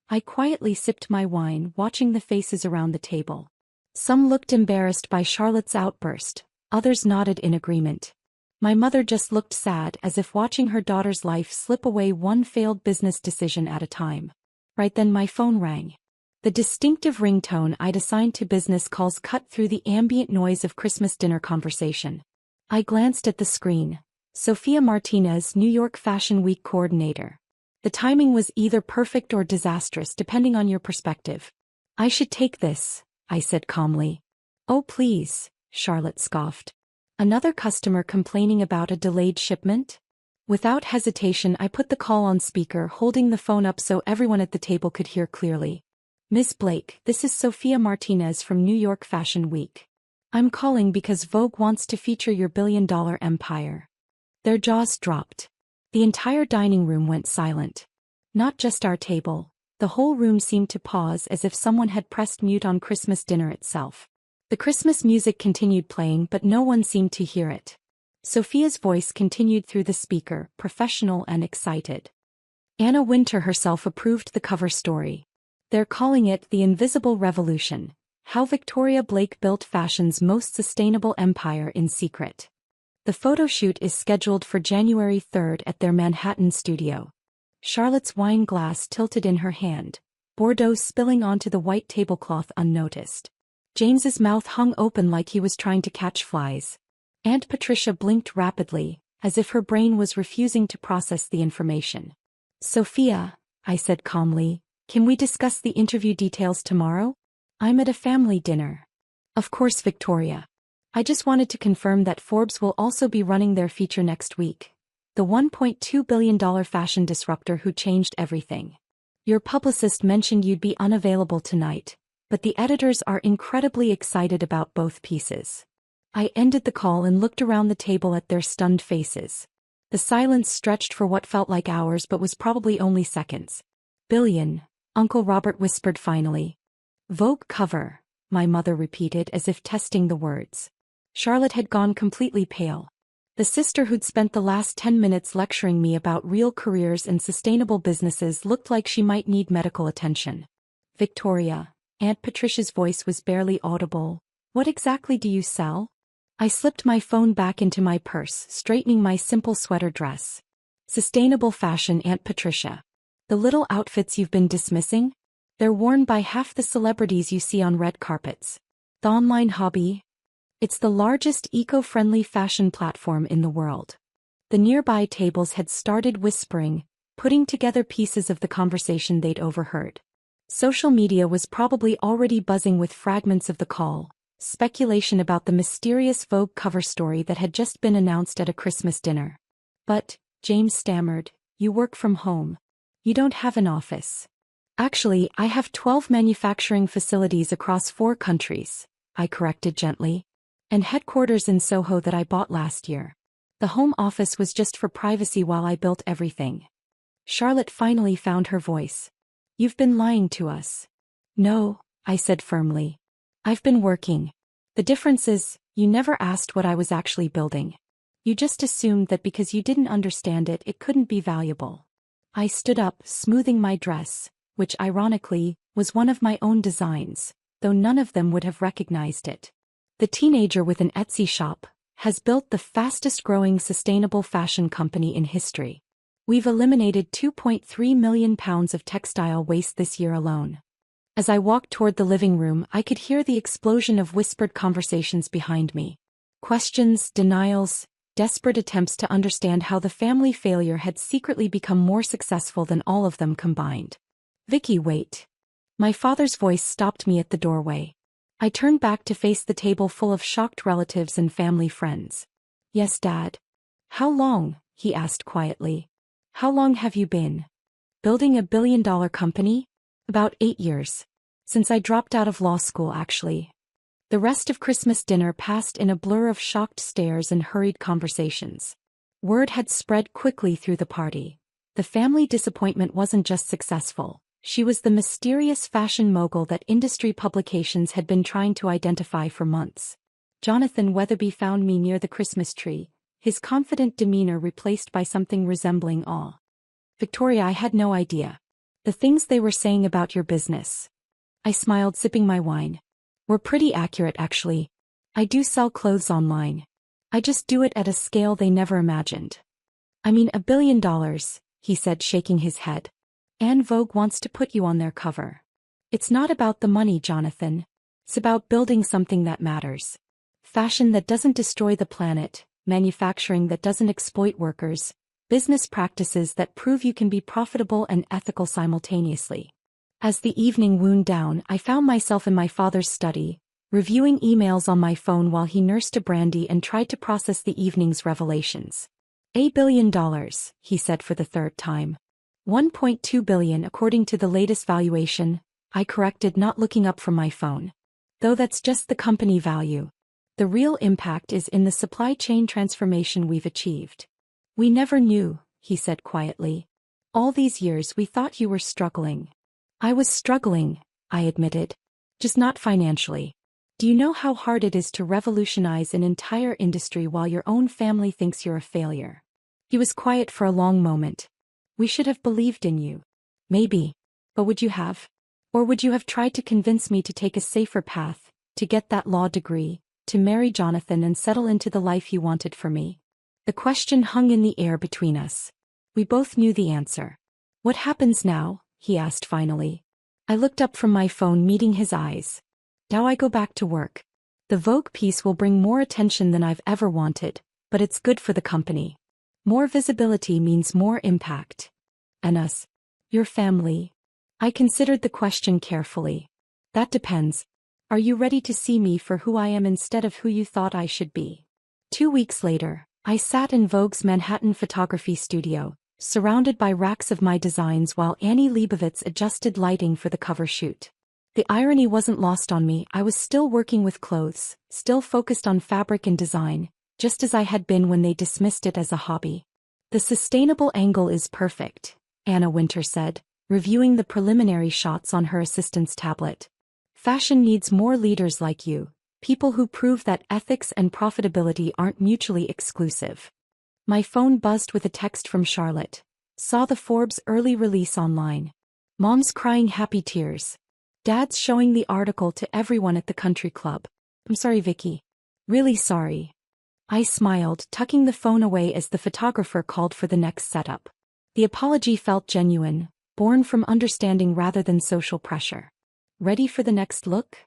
I quietly sipped my wine, watching the faces around the table. Some looked embarrassed by Charlotte's outburst, others nodded in agreement. My mother just looked sad, as if watching her daughter's life slip away one failed business decision at a time. Right then my phone rang. The distinctive ringtone I'd assigned to business calls cut through the ambient noise of Christmas dinner conversation. I glanced at the screen. Sophia Martinez, New York Fashion Week coordinator. The timing was either perfect or disastrous depending on your perspective. I should take this, I said calmly. Oh please, Charlotte scoffed. Another customer complaining about a delayed shipment? Without hesitation I put the call on speaker, holding the phone up so everyone at the table could hear clearly. Miss Blake, this is Sophia Martinez from New York Fashion Week. I'm calling because Vogue wants to feature your billion-dollar empire. Their jaws dropped. The entire dining room went silent. Not just our table. The whole room seemed to pause as if someone had pressed mute on Christmas dinner itself. The Christmas music continued playing, but no one seemed to hear it. Sophia's voice continued through the speaker, professional and excited. Anna Wintour herself approved the cover story. They're calling it The Invisible Revolution: How Victoria Blake Built Fashion's Most Sustainable Empire in Secret. The photo shoot is scheduled for January 3rd at their Manhattan studio. Charlotte's wine glass tilted in her hand, Bordeaux spilling onto the white tablecloth unnoticed. James's mouth hung open like he was trying to catch flies. Aunt Patricia blinked rapidly, as if her brain was refusing to process the information. Sophia, I said calmly, can we discuss the interview details tomorrow? I'm at a family dinner. Of course, Victoria. I just wanted to confirm that Forbes will also be running their feature next week. The $1.2 billion fashion disruptor who changed everything. Your publicist mentioned you'd be unavailable tonight, but the editors are incredibly excited about both pieces. I ended the call and looked around the table at their stunned faces. The silence stretched for what felt like hours but was probably only seconds. Billion, Uncle Robert whispered finally. Vogue cover, my mother repeated as if testing the words. Charlotte had gone completely pale. The sister who'd spent the last 10 minutes lecturing me about real careers and sustainable businesses looked like she might need medical attention. Victoria, Aunt Patricia's voice was barely audible. What exactly do you sell? I slipped my phone back into my purse, straightening my simple sweater dress. Sustainable fashion, Aunt Patricia. The little outfits you've been dismissing? They're worn by half the celebrities you see on red carpets. The online hobby? It's the largest eco-friendly fashion platform in the world. The nearby tables had started whispering, putting together pieces of the conversation they'd overheard. Social media was probably already buzzing with fragments of the call, Speculation about the mysterious Vogue cover story that had just been announced at a Christmas dinner. But, James stammered, you work from home. You don't have an office. Actually, I have 12 manufacturing facilities across 4 countries, I corrected gently. And headquarters in Soho that I bought last year. The home office was just for privacy while I built everything. Charlotte finally found her voice. You've been lying to us. No, I said firmly. I've been working. The difference is, you never asked what I was actually building. You just assumed that because you didn't understand it, it couldn't be valuable. I stood up, smoothing my dress, which ironically, was one of my own designs, though none of them would have recognized it. The teenager with an Etsy shop has built the fastest-growing sustainable fashion company in history. We've eliminated 2.3 million pounds of textile waste this year alone. As I walked toward the living room, I could hear the explosion of whispered conversations behind me. Questions, denials, desperate attempts to understand how the family failure had secretly become more successful than all of them combined. Vicky, wait. My father's voice stopped me at the doorway. I turned back to face the table full of shocked relatives and family friends. Yes, Dad. How long? He asked quietly. How long have you been building a billion-dollar company? About 8 years. Since I dropped out of law school, actually. The rest of Christmas dinner passed in a blur of shocked stares and hurried conversations. Word had spread quickly through the party. The family disappointment wasn't just successful. She was the mysterious fashion mogul that industry publications had been trying to identify for months. Jonathan Weatherby found me near the Christmas tree, his confident demeanor replaced by something resembling awe. Victoria, I had no idea. The things they were saying about your business. I smiled, sipping my wine. Were pretty accurate, actually. I do sell clothes online. I just do it at a scale they never imagined. I mean, $1 billion, he said, shaking his head. And Vogue wants to put you on their cover. It's not about the money, Jonathan. It's about building something that matters. Fashion that doesn't destroy the planet, manufacturing that doesn't exploit workers, business practices that prove you can be profitable and ethical simultaneously. As the evening wound down, I found myself in my father's study, reviewing emails on my phone while he nursed a brandy and tried to process the evening's revelations. $1 billion, he said for the 3rd time. 1.2 billion according to the latest valuation, I corrected, not looking up from my phone. Though that's just the company value. The real impact is in the supply chain transformation we've achieved. We never knew, he said quietly. All these years we thought you were struggling. I was struggling, I admitted. Just not financially. Do you know how hard it is to revolutionize an entire industry while your own family thinks you're a failure? He was quiet for a long moment. We should have believed in you. Maybe. But would you have? Or would you have tried to convince me to take a safer path, to get that law degree, to marry Jonathan and settle into the life you wanted for me? The question hung in the air between us. We both knew the answer. What happens now? He asked finally. I looked up from my phone, meeting his eyes. Now I go back to work. The Vogue piece will bring more attention than I've ever wanted, but it's good for the company. More visibility means more impact. And us? Your family? I considered the question carefully. That depends. Are you ready to see me for who I am instead of who you thought I should be? 2 weeks later, I sat in Vogue's Manhattan photography studio, surrounded by racks of my designs while Annie Leibovitz adjusted lighting for the cover shoot. The irony wasn't lost on me. I was still working with clothes, still focused on fabric and design, just as I had been when they dismissed it as a hobby. The sustainable angle is perfect, Anna Winter said, reviewing the preliminary shots on her assistant's tablet. Fashion needs more leaders like you, people who prove that ethics and profitability aren't mutually exclusive. My phone buzzed with a text from Charlotte. Saw the Forbes early release online. Mom's crying happy tears. Dad's showing the article to everyone at the country club. I'm sorry, Vicky. Really sorry. I smiled, tucking the phone away as the photographer called for the next setup. The apology felt genuine, born from understanding rather than social pressure. Ready for the next look?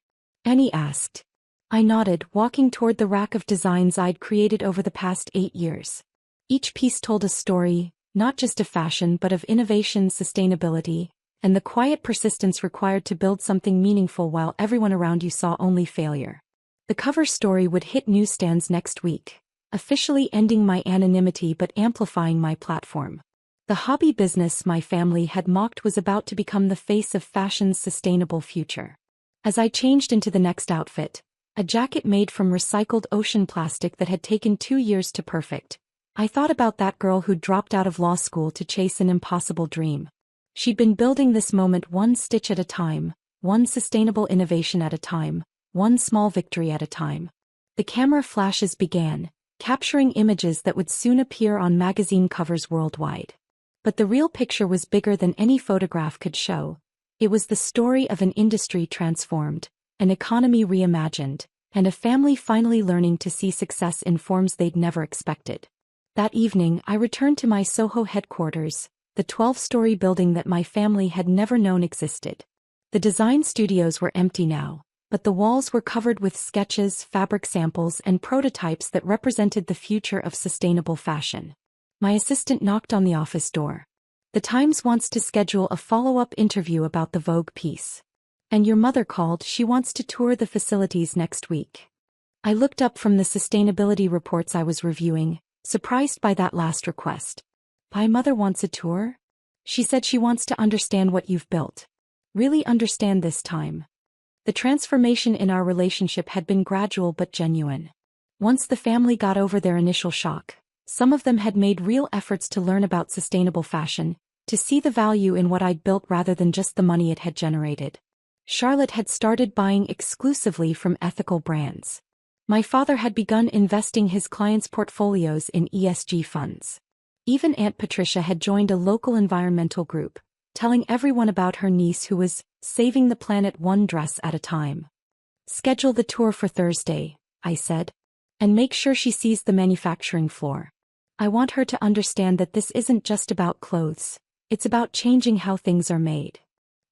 Annie asked. I nodded, walking toward the rack of designs I'd created over the past 8 years. Each piece told a story, not just of fashion but of innovation, sustainability, and the quiet persistence required to build something meaningful while everyone around you saw only failure. The cover story would hit newsstands next week, officially ending my anonymity but amplifying my platform. The hobby business my family had mocked was about to become the face of fashion's sustainable future. As I changed into the next outfit, a jacket made from recycled ocean plastic that had taken 2 years to perfect, I thought about that girl who dropped out of law school to chase an impossible dream. She'd been building this moment one stitch at a time, one sustainable innovation at a time, one small victory at a time. The camera flashes began, capturing images that would soon appear on magazine covers worldwide. But the real picture was bigger than any photograph could show. It was the story of an industry transformed, an economy reimagined, and a family finally learning to see success in forms they'd never expected. That evening, I returned to my Soho headquarters, the 12-story building that my family had never known existed. The design studios were empty now, but the walls were covered with sketches, fabric samples, and prototypes that represented the future of sustainable fashion. My assistant knocked on the office door. "The Times wants to schedule a follow-up interview about the Vogue piece. And your mother called, she wants to tour the facilities next week." I looked up from the sustainability reports I was reviewing, surprised by that last request. "My mother wants a tour?" "She said she wants to understand what you've built. Really understand this time." The transformation in our relationship had been gradual but genuine. Once the family got over their initial shock, some of them had made real efforts to learn about sustainable fashion, to see the value in what I'd built rather than just the money it had generated. Charlotte had started buying exclusively from ethical brands. My father had begun investing his clients' portfolios in ESG funds. Even Aunt Patricia had joined a local environmental group, telling everyone about her niece who was saving the planet one dress at a time. "Schedule the tour for Thursday," I said. "And make sure she sees the manufacturing floor. I want her to understand that this isn't just about clothes, it's about changing how things are made."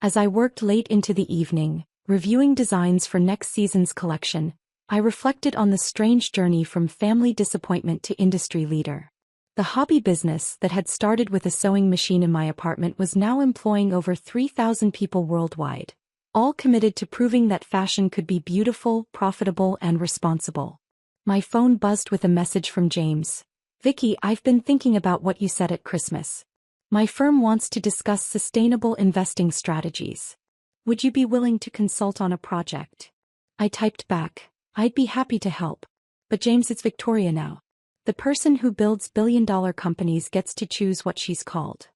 As I worked late into the evening, reviewing designs for next season's collection, I reflected on the strange journey from family disappointment to industry leader. The hobby business that had started with a sewing machine in my apartment was now employing over 3,000 people worldwide, all committed to proving that fashion could be beautiful, profitable, and responsible. My phone buzzed with a message from James. "Vicky, I've been thinking about what you said at Christmas. My firm wants to discuss sustainable investing strategies. Would you be willing to consult on a project?" I typed back, "I'd be happy to help. But James, it's Victoria now. The person who builds billion-dollar companies gets to choose what she's called."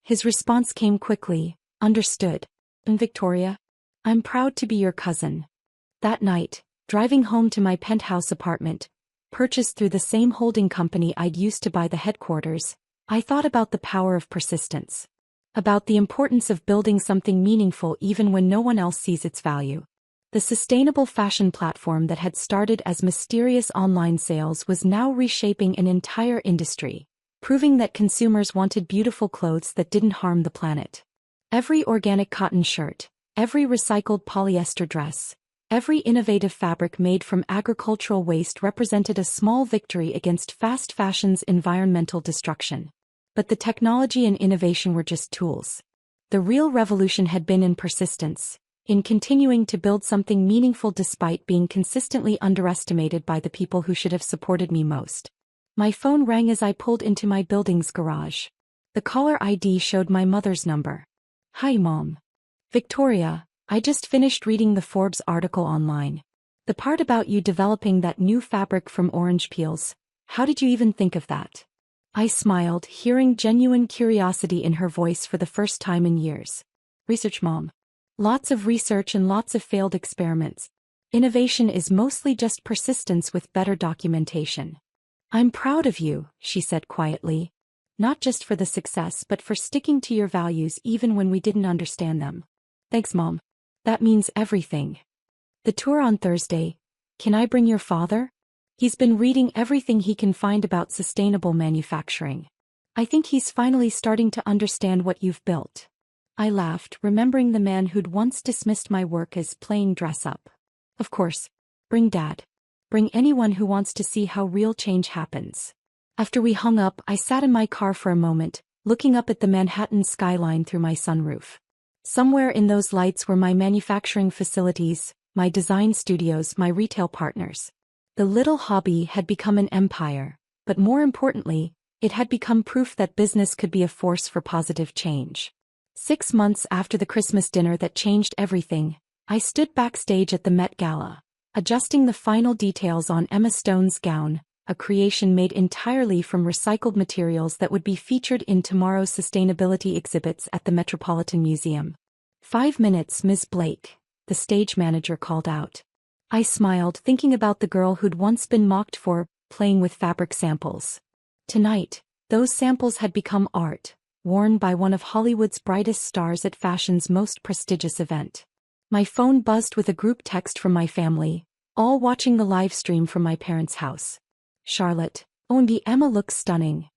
His response came quickly, "Understood. And Victoria, I'm proud to be your cousin." That night, driving home to my penthouse apartment, purchased through the same holding company I'd used to buy the headquarters, I thought about the power of persistence. About the importance of building something meaningful even when no one else sees its value. The sustainable fashion platform that had started as mysterious online sales was now reshaping an entire industry, proving that consumers wanted beautiful clothes that didn't harm the planet. Every organic cotton shirt, every recycled polyester dress, every innovative fabric made from agricultural waste represented a small victory against fast fashion's environmental destruction. But the technology and innovation were just tools. The real revolution had been in persistence, in continuing to build something meaningful despite being consistently underestimated by the people who should have supported me most. My phone rang as I pulled into my building's garage. The caller ID showed my mother's number. "Hi, Mom. Victoria, I just finished reading the Forbes article online. The part about you developing that new fabric from orange peels, how did you even think of that?" I smiled, hearing genuine curiosity in her voice for the first time in years. "Research, Mom. Lots of research and lots of failed experiments. Innovation is mostly just persistence with better documentation." "I'm proud of you," she said quietly. "Not just for the success but for sticking to your values even when we didn't understand them." "Thanks, Mom. That means everything." "The tour on Thursday. Can I bring your father? He's been reading everything he can find about sustainable manufacturing. I think he's finally starting to understand what you've built." I laughed, remembering the man who'd once dismissed my work as plain dress-up. "Of course. Bring Dad. Bring anyone who wants to see how real change happens." After we hung up, I sat in my car for a moment, looking up at the Manhattan skyline through my sunroof. Somewhere in those lights were my manufacturing facilities, my design studios, my retail partners. The little hobby had become an empire, but more importantly, it had become proof that business could be a force for positive change. 6 months after the Christmas dinner that changed everything, I stood backstage at the Met Gala, adjusting the final details on Emma Stone's gown, a creation made entirely from recycled materials that would be featured in tomorrow's sustainability exhibits at the Metropolitan Museum. 5 minutes, Ms. Blake, the stage manager called out. I smiled, thinking about the girl who'd once been mocked for playing with fabric samples. Tonight, those samples had become art, worn by one of Hollywood's brightest stars at fashion's most prestigious event. My phone buzzed with a group text from my family, all watching the live stream from my parents' house. Charlotte, OMG, Emma looks stunning.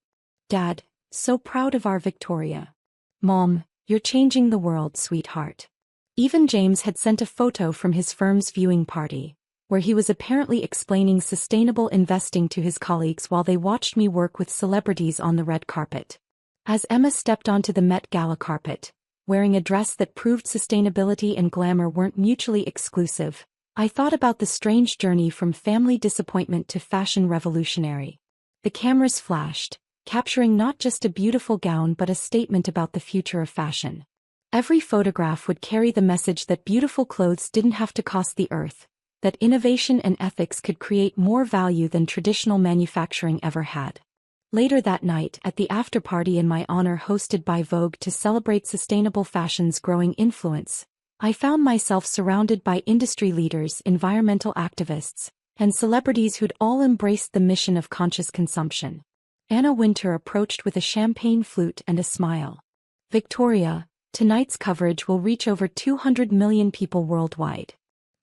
Dad, so proud of our Victoria. Mom, you're changing the world, sweetheart. Even James had sent a photo from his firm's viewing party, where he was apparently explaining sustainable investing to his colleagues while they watched me work with celebrities on the red carpet. As Emma stepped onto the Met Gala carpet, wearing a dress that proved sustainability and glamour weren't mutually exclusive, I thought about the strange journey from family disappointment to fashion revolutionary. The cameras flashed, capturing not just a beautiful gown but a statement about the future of fashion. Every photograph would carry the message that beautiful clothes didn't have to cost the earth, that innovation and ethics could create more value than traditional manufacturing ever had. Later that night, at the after-party in my honor hosted by Vogue to celebrate sustainable fashion's growing influence, I found myself surrounded by industry leaders, environmental activists, and celebrities who'd all embraced the mission of conscious consumption. Anna Wintour approached with a champagne flute and a smile. Victoria, tonight's coverage will reach over 200 million people worldwide.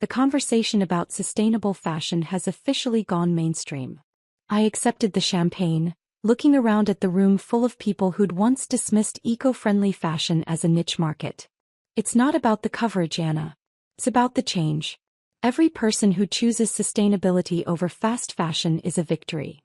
The conversation about sustainable fashion has officially gone mainstream. I accepted the champagne, looking around at the room full of people who'd once dismissed eco-friendly fashion as a niche market. It's not about the coverage, Anna. It's about the change. Every person who chooses sustainability over fast fashion is a victory.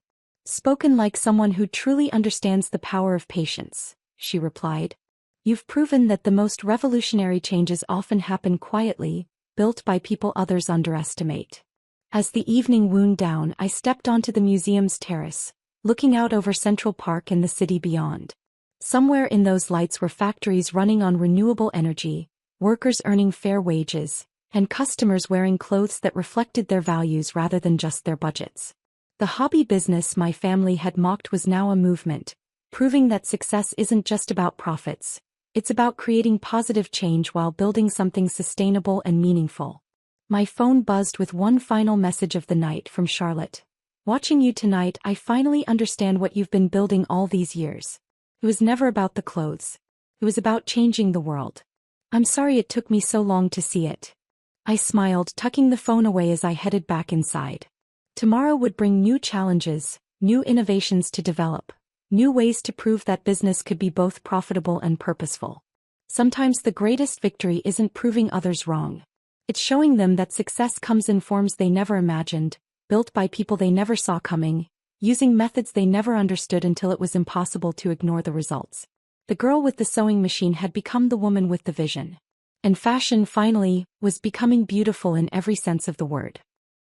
Spoken like someone who truly understands the power of patience, she replied. You've proven that the most revolutionary changes often happen quietly, built by people others underestimate. As the evening wound down, I stepped onto the museum's terrace, looking out over Central Park and the city beyond. Somewhere in those lights were factories running on renewable energy, workers earning fair wages, and customers wearing clothes that reflected their values rather than just their budgets. The hobby business my family had mocked was now a movement, proving that success isn't just about profits. It's about creating positive change while building something sustainable and meaningful. My phone buzzed with one final message of the night from Charlotte. Watching you tonight, I finally understand what you've been building all these years. It was never about the clothes. It was about changing the world. I'm sorry it took me so long to see it. I smiled, tucking the phone away as I headed back inside. Tomorrow would bring new challenges, new innovations to develop, new ways to prove that business could be both profitable and purposeful. Sometimes the greatest victory isn't proving others wrong. It's showing them that success comes in forms they never imagined, built by people they never saw coming, using methods they never understood until it was impossible to ignore the results. The girl with the sewing machine had become the woman with the vision. And fashion, finally, was becoming beautiful in every sense of the word.